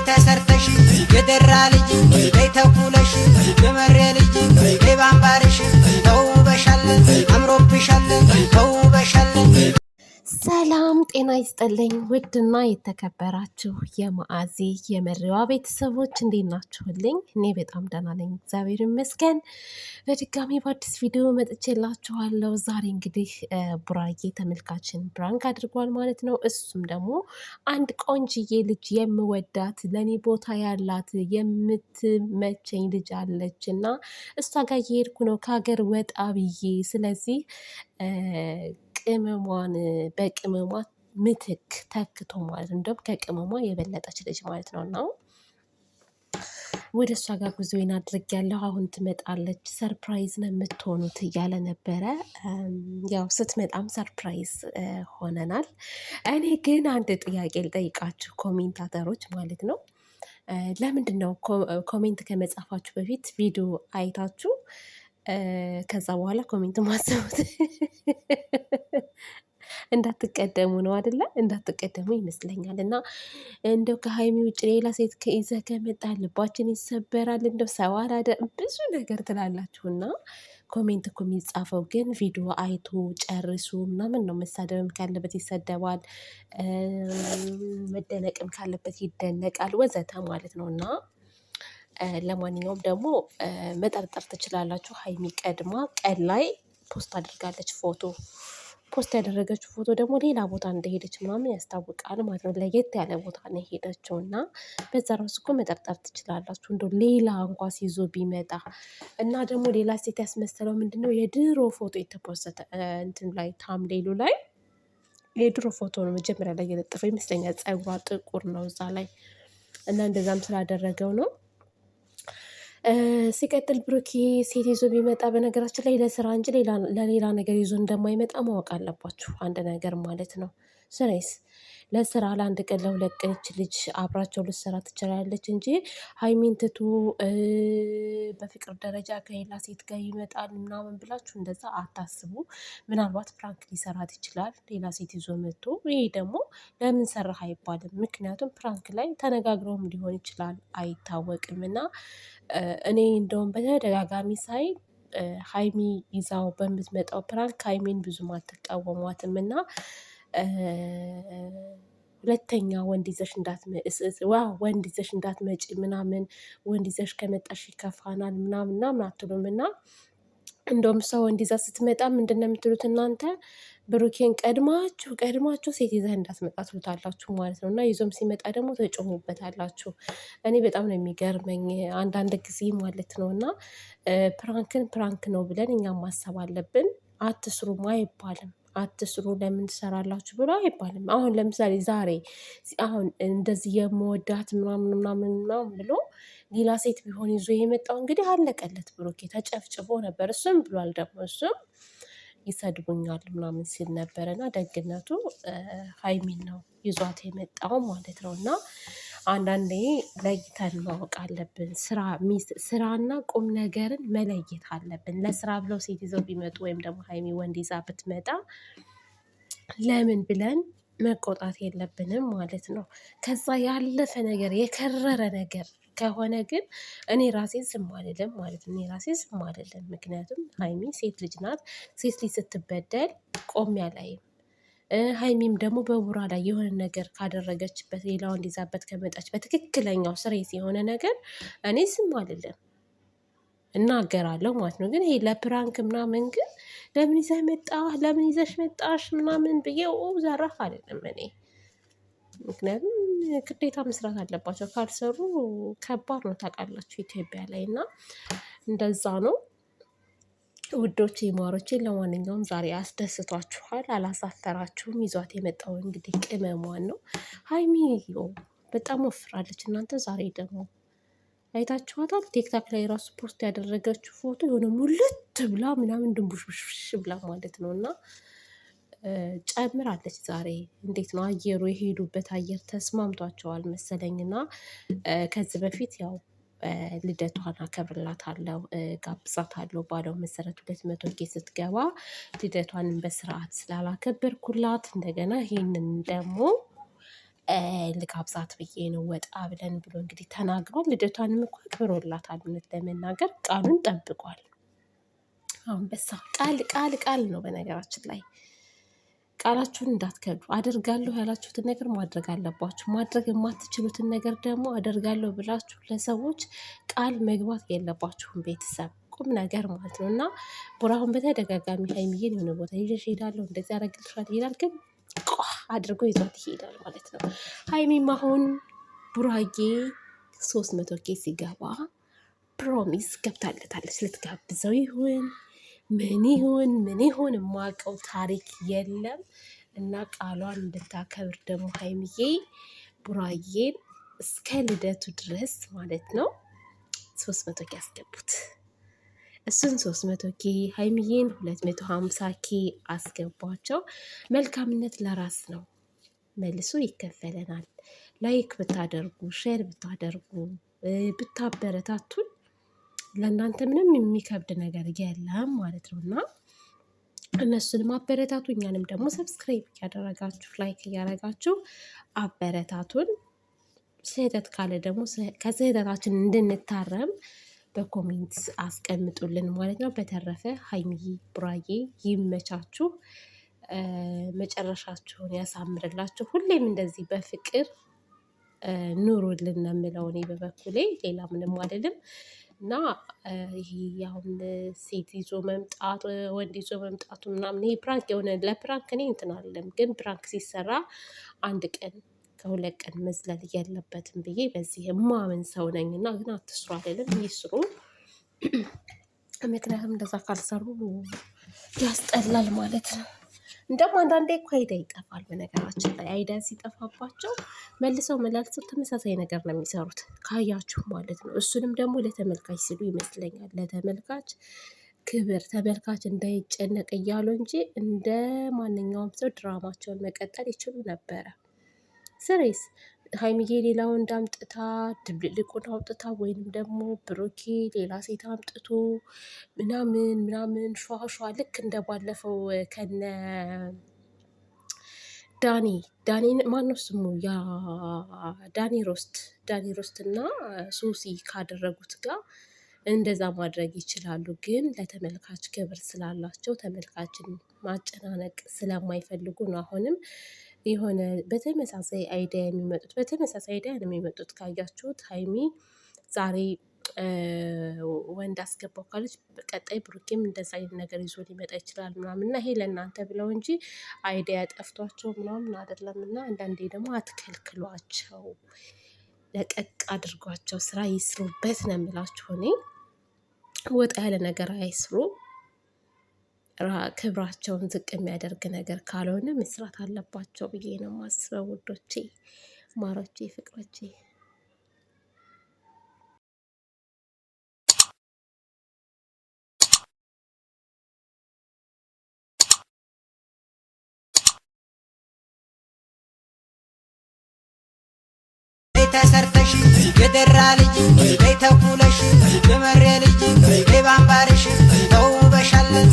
ተሰርተሽ የደራ ልጅ በይ ተኩለሽ የመሬ ልጅ በይ ባምባርሽ ተውበሻለን አምሮብሻለን ተውበሻለን። ሰላም ጤና ይስጥልኝ። ውድና የተከበራችሁ የማዓዚ የመሪዋ ቤተሰቦች እንዴት ናችሁልኝ? እኔ በጣም ደህና ነኝ፣ እግዚአብሔር ይመስገን። በድጋሚ በአዲስ ቪዲዮ መጥቼላችኋለሁ። ዛሬ እንግዲህ ቡራዬ ተመልካችን ፕራንክ አድርጓል ማለት ነው። እሱም ደግሞ አንድ ቆንጅዬ ልጅ የምወዳት ለእኔ ቦታ ያላት የምትመቸኝ ልጅ አለች እና እሷ ጋር እየሄድኩ ነው ከሀገር ወጣ ብዬ። ስለዚህ ቅመሟን በቅመሟ ምትክ ተክቶ ማለት እንደውም ከቅመሟ የበለጠች ልጅ ማለት ነው እና ወደ እሷ ጋር ጉዞዬን አድርጌያለሁ። አሁን ትመጣለች፣ ሰርፕራይዝ ነው የምትሆኑት እያለ ነበረ። ያው ስትመጣም ሰርፕራይዝ ሆነናል። እኔ ግን አንድ ጥያቄ ልጠይቃችሁ ኮሜንታተሮች ማለት ነው። ለምንድን ነው ኮሜንት ከመጻፋችሁ በፊት ቪዲዮ አይታችሁ ከዛ በኋላ ኮሜንት ማሰቡት? እንዳትቀደሙ ነው አይደለ? እንዳትቀደሙ ይመስለኛል። እና እንደው ከሀይሚ ውጭ ሌላ ሴት ይዘህ ከመጣ ልባችን ይሰበራል፣ እንደው ሰው አላደ ብዙ ነገር ትላላችሁና ኮሜንት እኮ የሚጻፈው ግን ቪዲዮ አይቶ ጨርሱ ምናምን ነው። መሳደብም ካለበት ይሰደባል፣ መደነቅም ካለበት ይደነቃል፣ ወዘተ ማለት ነው እና ለማንኛውም ደግሞ መጠርጠር ትችላላችሁ። ሀይሚ ቀድማ ቀን ላይ ፖስት አድርጋለች ፎቶ። ፖስት ያደረገችው ፎቶ ደግሞ ሌላ ቦታ እንደሄደች ምናምን ያስታውቃል ማለት ነው። ለየት ያለ ቦታ ነው የሄደችው እና በዛ ራሱ እኮ መጠርጠር ትችላላችሁ። እንደው ሌላ እንኳን ሲይዞ ቢመጣ እና ደግሞ ሌላ ሴት ያስመሰለው ምንድነው የድሮ ፎቶ የተፖሰተ እንትን ላይ ታምሌሉ ላይ የድሮ ፎቶ ነው መጀመሪያ ላይ የለጠፈው ይመስለኛል። ፀጉሯ ጥቁር ነው እዛ ላይ እና እንደዛም ስላደረገው ነው። ሲቀጥል ብሩኬ ሴት ይዞ ቢመጣ በነገራችን ላይ ለስራ እንጂ ለሌላ ነገር ይዞ እንደማይመጣ ማወቅ አለባችሁ። አንድ ነገር ማለት ነው። ስሬስ ለስራ ለአንድ ቀን ለሁለት ቀን ይች ልጅ አብራቸው ልትሰራ ትችላለች እንጂ ሀይሚን ትቶ በፍቅር ደረጃ ከሌላ ሴት ጋር ይመጣል ምናምን ብላችሁ እንደዛ አታስቡ። ምናልባት ፕራንክ ሊሰራት ይችላል ሌላ ሴት ይዞ መጥቶ። ይሄ ደግሞ ለምን ሰራህ አይባልም። ምክንያቱም ፕራንክ ላይ ተነጋግረውም ሊሆን ይችላል አይታወቅም። እና እኔ እንደውም በተደጋጋሚ ሳይ ሀይሚ ይዛው በምትመጣው ፕራንክ ሀይሚን ብዙም አትቃወሟትም እና ሁለተኛ ወንድ ይዘሽ እንዳትመጪ ምናምን ወንድ ይዘሽ ከመጣሽ ይከፋናል ምናምን ምናምን አትሉም እና እንደውም ሰው ወንድ ይዛ ስትመጣ ምንድን ነው የምትሉት እናንተ? ብሩኬን ቀድማችሁ ሴት ይዘህ እንዳትመጣ ትሉታላችሁ ማለት ነው። እና ይዞም ሲመጣ ደግሞ ተጮሙበታላችሁ። እኔ በጣም ነው የሚገርመኝ አንዳንድ ጊዜ ማለት ነው። እና ፕራንክን ፕራንክ ነው ብለን እኛም ማሰብ አለብን። አትስሩም አይባልም። አትስሩ ለምን ትሰራላችሁ ብሎ አይባልም። አሁን ለምሳሌ ዛሬ አሁን እንደዚህ የምወዳት ምናምን ምናምን ምናምን ብሎ ሌላ ሴት ቢሆን ይዞ የመጣው እንግዲህ አለቀለት። ብሩኬ ተጨፍጭፎ ነበር። እሱም ብሏል ደግሞ እሱም ይሰድቡኛል ምናምን ሲል ነበረ እና ደግነቱ ሀይሚን ነው ይዟት የመጣው ማለት ነው። እና አንዳንዴ ለይተን ማወቅ አለብን። ስራና ቁም ነገርን መለየት አለብን። ለስራ ብለው ሴት ይዘው ቢመጡ ወይም ደግሞ ሀይሚ ወንድ ይዛ ብትመጣ ለምን ብለን መቆጣት የለብንም ማለት ነው። ከዛ ያለፈ ነገር የከረረ ነገር ከሆነ ግን እኔ ራሴ ዝም አልልም ማለት ነው። እኔ ራሴ ዝም አልልም። ምክንያቱም ሀይሚ ሴት ልጅ ናት። ሴት ልጅ ስትበደል ቆሜ አላይም። ሀይሚም ደግሞ በቡራ ላይ የሆነ ነገር ካደረገችበት ሌላ ወንድ ይዛበት ከመጣች በትክክለኛው ስሬስ የሆነ ነገር እኔ ዝም አልልም፣ እናገራለሁ ማለት ነው። ግን ይሄ ለፕራንክ ምናምን ግን ለምን ይዘህ መጣህ፣ ለምን ይዘሽ መጣሽ ምናምን ብዬ ዘራፍ አይደለም እኔ። ምክንያቱም ግዴታ መስራት አለባቸው። ካልሰሩ ከባድ ነው ታውቃላችሁ ኢትዮጵያ ላይ እና እንደዛ ነው። ውዶቼ ማሮቼ፣ ለማንኛውም ዛሬ አስደስቷችኋል፣ አላሳፈራችሁም። ይዟት የመጣው እንግዲህ ቅመሟን ነው። ሀይሚ በጣም ወፍራለች እናንተ። ዛሬ ደግሞ አይታችኋታል። ቲክታክ ላይ ራሱ ፖስት ያደረገችው ፎቶ የሆነ ሙልት ብላ ምናምን ድንቡሽቡሽ ብላ ማለት ነው እና ጨምራለች ዛሬ። እንዴት ነው አየሩ? የሄዱበት አየር ተስማምቷቸዋል መሰለኝና ከዚህ በፊት ያው ልደቷን አከብርላታለሁ ጋብዛታለሁ ባለው መሰረት 200 ስትገባ ልደቷንም በስርዓት ስላላከበርኩላት እንደገና ይሄንን ደግሞ ልጋብዛት ብዬ ነው ወጣ ብለን ብሎ እንግዲህ ተናግሯል። ልደቷንም እኮ አክብሮላታል። እውነት ለመናገር ቃሉን ጠብቋል። አንበሳ ቃል ነው። በነገራችን ላይ ቃላችሁን እንዳትከዱ። አደርጋለሁ ያላችሁትን ነገር ማድረግ አለባችሁ። ማድረግ የማትችሉትን ነገር ደግሞ አደርጋለሁ ብላችሁ ለሰዎች ቃል መግባት የለባችሁም። ቤተሰብ ቁም ነገር ማለት ነው። እና ቡራሁን በተደጋጋሚ ሀይሚዬን የሆነ ቦታ ይዤሽ እሄዳለሁ እንደዚህ ያደርግልሻል ይላል፣ ግን አድርጎ ይዟት ይሄዳል ማለት ነው። ሀይሚም አሁን ቡራዬ 300 ኬ ሲገባ ፕሮሚስ ገብታለታለች። ልትጋብዘው ይሁን ምን ይሁን የማውቀው ታሪክ የለም። እና ቃሏን እንድታከብር ደግሞ ሀይሚዬ ቡራዬን እስከ ልደቱ ድረስ ማለት ነው 300 ኬ ያስገቡት። እሱን 300 ኬ ሀይሚዬን 250 ኬ አስገቧቸው። መልካምነት ለራስ ነው፣ መልሶ ይከፈለናል። ላይክ ብታደርጉ፣ ሼር ብታደርጉ፣ ብታበረታቱን ለእናንተ ምንም የሚከብድ ነገር የለም ማለት ነው። እና እነሱን ማበረታቱ፣ እኛንም ደግሞ ሰብስክራይብ እያደረጋችሁ ላይክ እያደረጋችሁ አበረታቱን። ስህተት ካለ ደግሞ ከስህተታችን እንድንታረም በኮሜንት አስቀምጡልን ማለት ነው። በተረፈ ሀይሚዬ ቡራዬ ይመቻችሁ፣ መጨረሻችሁን ያሳምርላችሁ። ሁሌም እንደዚህ በፍቅር ኑሩልን ነው የምለው እኔ በበኩሌ፣ ሌላ ምንም አይደለም። እና ይሄ አሁን ሴት ይዞ መምጣት ወንድ ይዞ መምጣቱ ምናምን ይሄ ፕራንክ የሆነ ለፕራንክ እኔ እንትን አለም፣ ግን ፕራንክ ሲሰራ 1 ቀን ከ2 ቀን መዝለል የለበትም ብዬ በዚህ የማምን ሰው ነኝ። እና ግን አትስሩ አይደለም፣ ይስሩ። ምክንያቱም እንደዛ ካልሰሩ ያስጠላል ማለት ነው። እንደውም አንዳንዴ እኮ አይዳ ይጠፋል። በነገራችን ላይ አይዳ ሲጠፋባቸው መልሰው መላልሰው ተመሳሳይ ነገር ነው የሚሰሩት ካያችሁ ማለት ነው። እሱንም ደግሞ ለተመልካች ሲሉ ይመስለኛል፣ ለተመልካች ክብር፣ ተመልካች እንዳይጨነቅ እያሉ እንጂ እንደ ማንኛውም ሰው ድራማቸውን መቀጠል ይችሉ ነበረ። ስሬስ ሀይሚዬ ሌላ ወንድ አምጥታ ድብልቅልቁን አውጥታ ወይንም ደግሞ ብሩኬ ሌላ ሴት አምጥቶ ምናምን ሸዋሸዋ ልክ እንደባለፈው ከነ ዳኒ ማነው ስሙ ያ ዳኒ ሮስት እና ሶሲ ካደረጉት ጋር እንደዛ ማድረግ ይችላሉ። ግን ለተመልካች ክብር ስላላቸው ተመልካችን ማጨናነቅ ስለማይፈልጉ ነው። አሁንም የሆነ በተመሳሳይ አይዲያ ነው የሚመጡት። ካያችሁት ሀይሚ ዛሬ ወንድ አስገባው ካለች በቀጣይ ብሩኬም እንደዛ አይነት ነገር ይዞ ሊመጣ ይችላል ምናምን። እና ይሄ ለእናንተ ብለው እንጂ አይዲያ ጠፍቷቸው ምናምን አይደለም። እና አንዳንዴ ደግሞ አትከልክሏቸው፣ ለቀቅ አድርጓቸው፣ ስራ ይስሩበት ነው የምላችሁ እኔ። ወጣ ያለ ነገር አይስሩ። ክብራቸውን ዝቅ የሚያደርግ ነገር ካልሆነ መስራት አለባቸው ብዬ ነው የማስበው። ውዶቼ፣ ማሮቼ፣ ፍቅሮቼ ተሰርተሽ የደራ ልጅ ተኩለሽ የመሬ ልጅ ባምባርሽ ተውበሻለን።